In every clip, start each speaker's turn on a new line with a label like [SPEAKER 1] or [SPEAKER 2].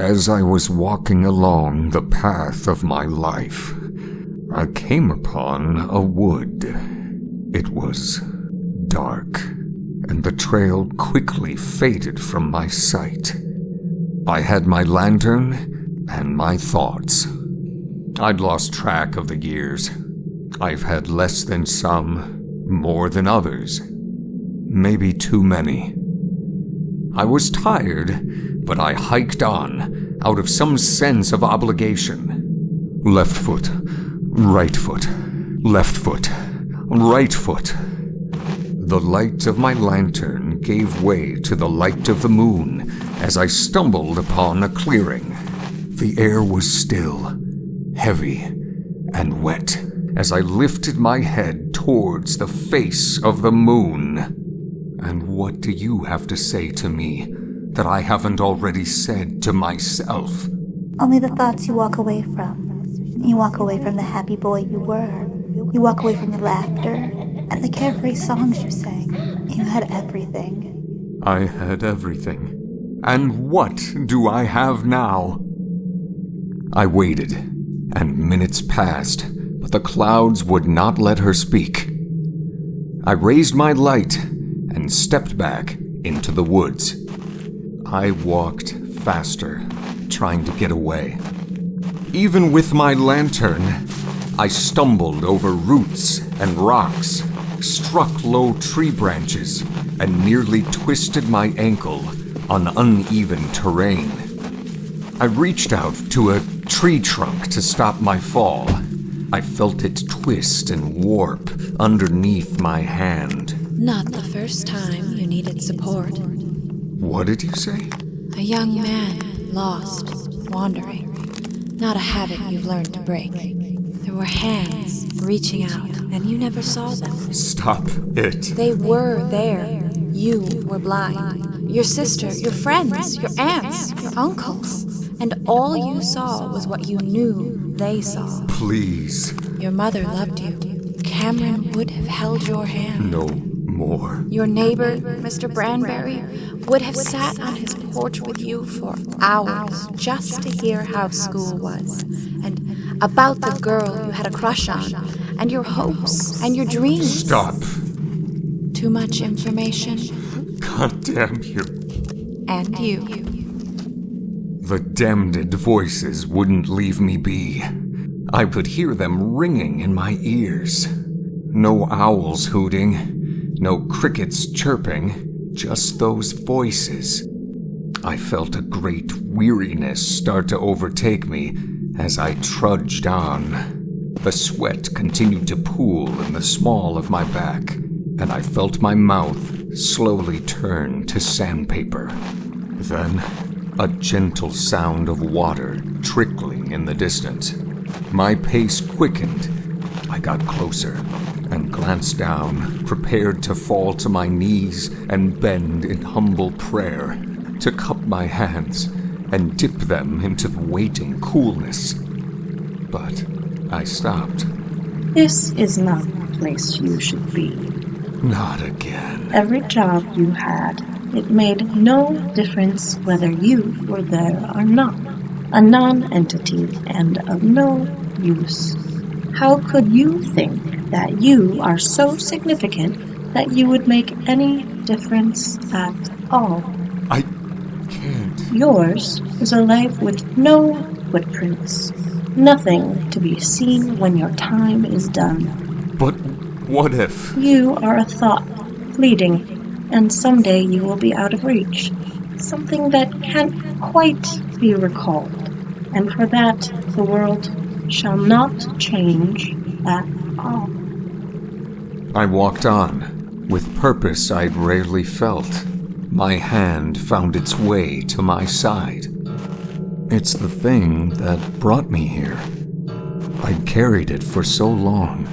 [SPEAKER 1] As I was walking along the path of my life, I came upon a wood. It was dark, and the trail quickly faded from my sight. I had my lantern and my thoughts. I'd lost track of the years. I've had less than some, more than others. Maybe too many. I was tired, but I hiked on, out of some sense of obligation. Left foot, right foot, left foot, right foot. The light of my lantern gave way to the light of the moon as I stumbled upon a clearing. The air was still, heavy, and wet as I lifted my head towards the face of the moon. And what do you have to say to me that I haven't already said to myself?
[SPEAKER 2] Only the thoughts you walk away from. You walk away from the happy boy you were. You walk away from the laughter and the carefree songs you sang. You had everything.
[SPEAKER 1] I had everything. And what do I have now? I waited, and minutes passed, but the clouds would not let her speak. I raised my light and stepped back into the woods. I walked faster, trying to get away. Even with my lantern, I stumbled over roots and rocks, struck low tree branches, and nearly twisted my ankle on uneven terrain. I reached out to a tree trunk to stop my fall. I felt it twist and warp underneath my hand.
[SPEAKER 3] Not the first time you needed support.
[SPEAKER 1] What did you say?
[SPEAKER 3] A young man, lost, wandering. Not a habit you've learned to break. There were hands reaching out, and you never saw them.
[SPEAKER 1] Stop it.
[SPEAKER 3] They were there. You were blind. Your sister, your friends, your aunts, your uncles. And all you saw was what you knew they saw.
[SPEAKER 1] Please.
[SPEAKER 3] Your mother loved you. Cameron would have held your hand.
[SPEAKER 1] No more.
[SPEAKER 3] Your neighbor, Mr. Branberry, would have sat on his porch with you for hours just to hear how school was, and about the girl you had a crush on, and your hopes and your dreams.
[SPEAKER 1] Stop.
[SPEAKER 3] Too much information.
[SPEAKER 1] God damn you.
[SPEAKER 3] And you.
[SPEAKER 1] The damned voices wouldn't leave me be. I could hear them ringing in my ears. No owls hooting. No crickets chirping, just those voices. I felt a great weariness start to overtake me as I trudged on. The sweat continued to pool in the small of my back, and I felt my mouth slowly turn to sandpaper. Then, a gentle sound of water trickling in the distance. My pace quickened. I got closer and glanced down, prepared to fall to my knees and bend in humble prayer, to cup my hands and dip them into the waiting coolness. But I stopped.
[SPEAKER 4] This is not the place you should be.
[SPEAKER 1] Not again.
[SPEAKER 4] Every job you had, it made no difference whether you were there or not. A non-entity and of no use. How could you think that you are so significant that you would make any difference at all?
[SPEAKER 1] I can't.
[SPEAKER 4] Yours is a life with no footprints. Nothing to be seen when your time is done.
[SPEAKER 1] But what if?
[SPEAKER 4] You are a thought, fleeting, and someday you will be out of reach. Something that can't quite be recalled. And for that, the world shall not change at all.
[SPEAKER 1] I walked on, with purpose I'd rarely felt. My hand found its way to my side. It's the thing that brought me here. I'd carried it for so long,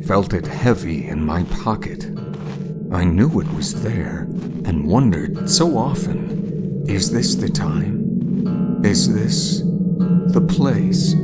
[SPEAKER 1] felt it heavy in my pocket. I knew it was there, and wondered so often, is this the time? Is this the place?